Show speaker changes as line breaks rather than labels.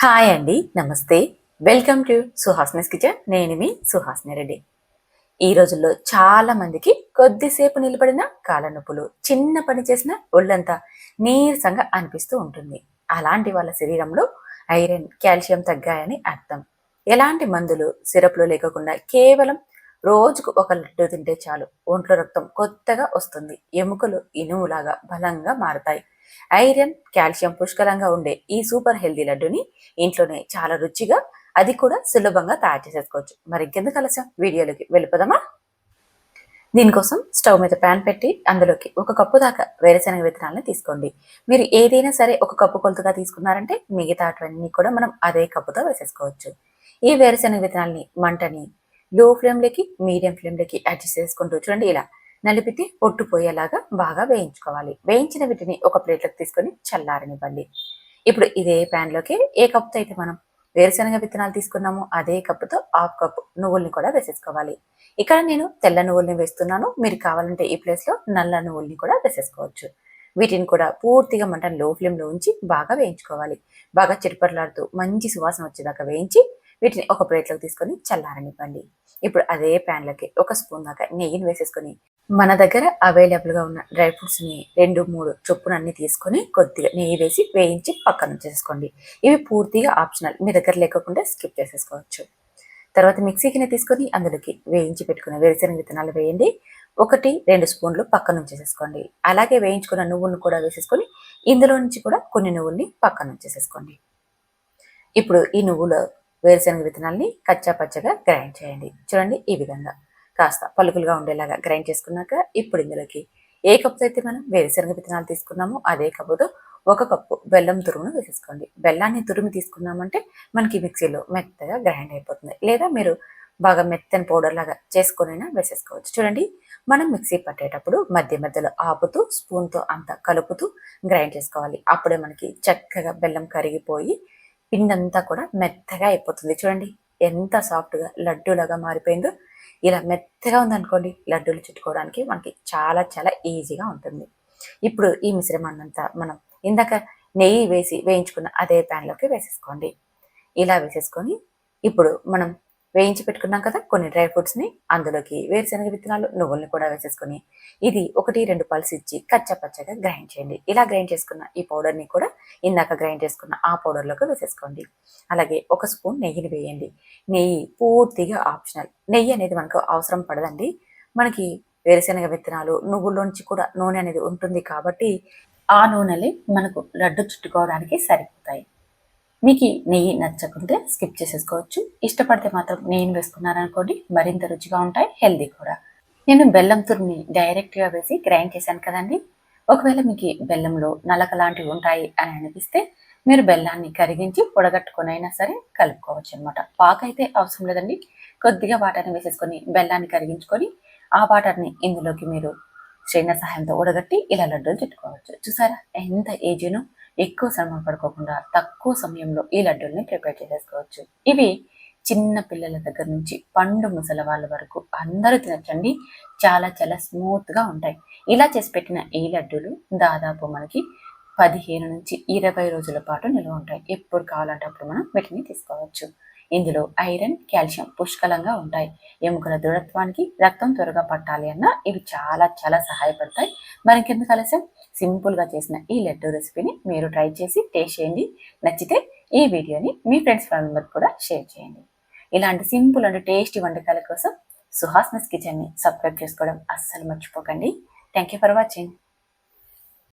Hi అండి, నమస్తే. Welcome to Suhasini's kitchen. నేను మీ సుహాస్ని రెడ్డి. ఈ రోజుల్లో చాలా మందికి కొద్దిసేపు నిలబడిన కాళ్ళ నొప్పులు, చిన్న పని చేసిన ఒళ్ళంతా నీరసంగా అనిపిస్తూ ఉంటుంది. అలాంటి వాళ్ళ శరీరంలో ఐరన్, కాల్షియం తగ్గాయని అర్థం. ఎలాంటి మందులు, సిరప్లు లేకుండా కేవలం రోజుకు ఒక లడ్డు తింటే చాలు ఒంట్లో రక్తం కొత్తగా వస్తుంది. ఎముకలు ఇనుములాగా బలంగా మారుతాయి. ఐరన్, కాల్షియం పుష్కలంగా ఉండే ఈ సూపర్ హెల్దీ లడ్డుని ఇంట్లోనే చాలా రుచిగా, అది కూడా సులభంగా తయారు చేసేసుకోవచ్చు. మరి ఇంకెందుకు ఆలస్యం, వీడియోలోకి వెళ్ళిపోదామా? దీనికోసం స్టవ్ మీద ప్యాన్ పెట్టి అందులోకి 1 కప్పు దాకా వేరుశనగ విత్తనాలను తీసుకోండి. మీరు ఏదైనా సరే 1 కప్పు కొలతగా తీసుకున్నారంటే మిగతావన్నీ కూడా మనం అదే కప్పుతో వేసేసుకోవచ్చు. ఈ వేరుశనగ విత్తనాలని మంటని లో ఫ్లేమ్లోకి, మీడియం ఫ్లేమ్లోకి అడ్జస్ట్ చేసుకుంటూ చూడండి, ఇలా నలిపితే పొట్టుపోయేలాగా బాగా వేయించుకోవాలి. వేయించిన వీటిని ఒక ప్లేట్లోకి తీసుకొని చల్లారనివ్వండి. ఇప్పుడు ఇదే ప్యాన్లోకి ఏ కప్పుతో అయితే మనం వేరుశనగ విత్తనాలు తీసుకున్నామో అదే కప్పుతో 1/2 కప్పు నువ్వుల్ని కూడా వేసేసుకోవాలి. ఇక్కడ నేను తెల్ల నువ్వుల్ని వేస్తున్నాను. మీరు కావాలంటే ఈ ప్లేస్లో నల్ల నువ్వుల్ని కూడా వేసేసుకోవచ్చు. వీటిని కూడా పూర్తిగా మంట లో ఫ్లేమ్లో ఉంచి బాగా వేయించుకోవాలి. బాగా చిరుపర్లాడుతూ మంచి సువాసన వచ్చేదాకా వేయించి వీటిని ఒక ప్లేట్లోకి తీసుకొని చల్లారనివ్వండి. ఇప్పుడు అదే ప్యాన్లోకి 1 స్పూన్ దాకా నెయ్యిని వేసేసుకొని మన దగ్గర అవైలబుల్గా ఉన్న డ్రై ఫ్రూట్స్ని 2-3 చొప్పున అన్ని తీసుకొని కొద్దిగా నెయ్యి వేసి వేయించి పక్కన ఉంచేసుకోండి. ఇవి పూర్తిగా ఆప్షనల్, మీ దగ్గర లేకుండా స్కిప్ చేసేసుకోవచ్చు. తర్వాత మిక్సీ గిన్నె తీసుకొని అందులోకి వేయించి పెట్టుకున్న వేరుశనగ విత్తనాలు వేయండి. 1-2 స్పూన్లు పక్కన ఉంచేసేసుకోండి. అలాగే వేయించుకున్న నువ్వులను కూడా వేసేసుకొని ఇందులో నుంచి కూడా కొన్ని నువ్వుల్ని పక్కన ఉంచేసేసుకోండి. ఇప్పుడు ఈ నువ్వుల వేరుశనగ విత్తనాల్ని కచ్చా పచ్చగా గ్రైండ్ చేయండి. చూడండి, ఈ విధంగా కాస్త పలుకులుగా ఉండేలాగా గ్రైండ్ చేసుకున్నాక ఇప్పుడు ఇందులోకి ఏ కప్పు అయితే మనం వేరుశనగ విత్తనాలు తీసుకున్నామో అదే కప్పుతో 1 కప్పు బెల్లం తురుమును వేసేసుకోండి. బెల్లాన్ని తురిమి తీసుకున్నామంటే మనకి మిక్సీలో మెత్తగా గ్రైండ్ అయిపోతుంది. లేదా మీరు బాగా మెత్తని పౌడర్ లాగా చేసుకొనైనా వేసేసుకోవచ్చు. చూడండి, మనం మిక్సీ పట్టేటప్పుడు మధ్య మధ్యలో ఆపుతూ స్పూన్తో అంతా కలుపుతూ గ్రైండ్ చేసుకోవాలి. అప్పుడే మనకి చక్కగా బెల్లం కరిగిపోయి పిండంతా కూడా మెత్తగా అయిపోతుంది. చూడండి, ఎంత సాఫ్ట్గా లడ్డూలాగా మారిపోయిందో. ఇలా మెత్తగా ఉందనుకోండి, లడ్డూలు చుట్టుకోవడానికి మనకి చాలా చాలా ఈజీగా ఉంటుంది. ఇప్పుడు ఈ మిశ్రమాన్నంతా మనం ఇందాక నెయ్యి వేసి వేయించుకున్న అదే ప్యాన్లోకి వేసేసుకోండి. ఇలా వేసేసుకొని ఇప్పుడు మనం వేయించి పెట్టుకున్నాం కదా కొన్ని డ్రై ఫ్రూట్స్ని, అందులోకి వేరుశనగ విత్తనాలు, నువ్వుల్ని కూడా వేసేసుకొని ఇది 1-2 పల్స్ ఇచ్చి కచ్చపచ్చగా గ్రైండ్ చేయండి. ఇలా గ్రైండ్ చేసుకున్న ఈ పౌడర్ని కూడా ఇందాక గ్రైండ్ చేసుకున్న ఆ పౌడర్లోకి వేసేసుకోండి. అలాగే 1 స్పూన్ నెయ్యిని వేయండి. నెయ్యి పూర్తిగా ఆప్షనల్. నెయ్యి అనేది మనకు అవసరం పడదండి. మనకి వేరుశనగ విత్తనాలు, నువ్వుల్లోంచి కూడా నూనె అనేది ఉంటుంది కాబట్టి ఆ నూనెలే మనకు లడ్డు చుట్టుకోవడానికి సరిపోతాయి. మీకు నెయ్యి నచ్చకుంటే స్కిప్ చేసేసుకోవచ్చు. ఇష్టపడితే మాత్రం నెయ్యిని వేసుకున్నారనుకోండి, మరింత రుచిగా ఉంటాయి, హెల్దీ కూడా. నేను బెల్లం తురిమి డైరెక్ట్గా వేసి గ్రైండ్ చేశాను కదండి. ఒకవేళ మీకు బెల్లంలో నలక లాంటివి ఉంటాయి అని అనిపిస్తే మీరు బెల్లాన్ని కరిగించి పొడగట్టుకొనైనా సరే కలుపుకోవచ్చు అనమాట. పాకైతే అవసరం లేదండి. కొద్దిగా వాటర్ని వేసేసుకొని బెల్లాన్ని కరిగించుకొని ఆ వాటర్ని ఇందులోకి మీరు స్ట్రైనర్ సహాయంతో ఉడగట్టి ఇలా లడ్డూలు చుట్టుకోవచ్చు. చూసారా, ఎంత ఈజీనో. ఎక్కువ శ్రమ పడుకోకుండా తక్కువ సమయంలో ఈ లడ్డూల్ని ప్రిపేర్ చేసేసుకోవచ్చు. ఇవి చిన్న పిల్లల దగ్గర నుంచి పండు ముసలి వాళ్ళ వరకు అందరూ తినచ్చండి. చాలా చాలా స్మూత్గా ఉంటాయి. ఇలా చేసి పెట్టిన ఈ లడ్డూలు దాదాపు మనకి 15-20 రోజుల పాటు నిల్వ ఉంటాయి. ఎప్పుడు కావాలంటే అప్పుడు మనం వీటిని తీసుకోవచ్చు. ఇందులో ఐరన్, కాల్షియం పుష్కలంగా ఉంటాయి. ఎముకల దృఢత్వానికి, రక్తం త్వరగా పట్టాలి అన్న ఇవి చాలా చాలా సహాయపడతాయి. మరి ఇంకెందుకు ఆలస్యం, సింపుల్గా చేసిన ఈ లడ్డూ రెసిపీని మీరు ట్రై చేసి టేస్ట్ చేయండి. నచ్చితే ఈ వీడియోని మీ ఫ్రెండ్స్ మెంబర్కి కూడా షేర్ చేయండి. ఇలాంటి సింపుల్ అండ్ టేస్టీ వంటకాల కోసం సుహాస్నిస్ కిచెన్ని సబ్స్క్రైబ్ చేసుకోవడం అస్సలు మర్చిపోకండి. Thank you for watching.